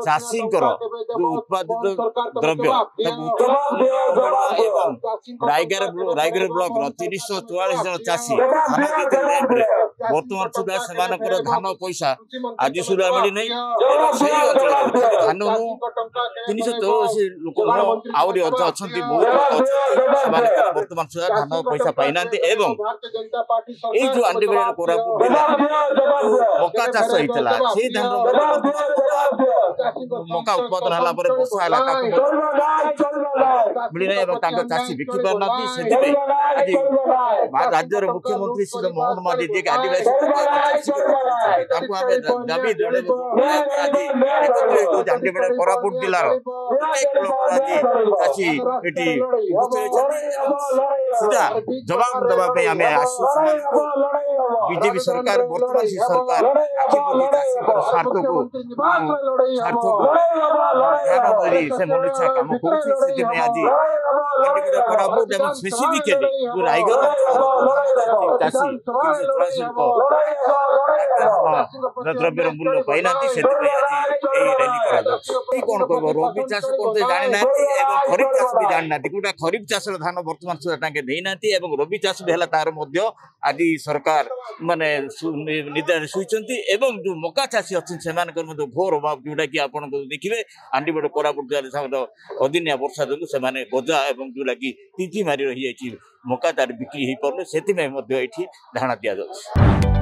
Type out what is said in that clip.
चाषी उत्पादित द्रव्य रायगढ़ ब्लॉक 344 जन चाषी धान बर्तमान सुधा से धान पैसा आज सुधा मिली नहीं धान 384 लोक आहरी अच्छा बर्तमान सुधा धान पैसा पाई ना जो आंडीबेड़ा कोरापुट मका चाष होता से धान मका उत्पादन है बर्षा है मिली ना चाषी बिकी पारना से राज्यर मुख्यमंत्री श्री मोहन मादी जी आदिवासी दाबी आंडीबेड़ा कोरापुट जिलार चाषी सीधा जवाब देवाई आम आसू बीजेपी सरकार वर्तमान सरकार स्वार्थ को से मनुष्य कम कर स्पेसिफिकली रायगढ़ चाषी द्रव्यर मूल्य पाई ना रैली कौन कह रबी चाष करते जानी ना खरीफ चाष भी जानी ना गोटा खरीफ चाष धान बर्तमान सुधा देना रबी चाष भी है तार आज सरकार माने निदान शुईचंती एवं जो मका चाषी अच्छे से घोर अभाव जोटा कि आप देखिए आंडीबेड़ा कोरापुट अदिनिया वर्षा जो से गजा एवं जोटा कि तिथि मारी रही मका तार बिक्री हो पारे से धारणा दि जाए।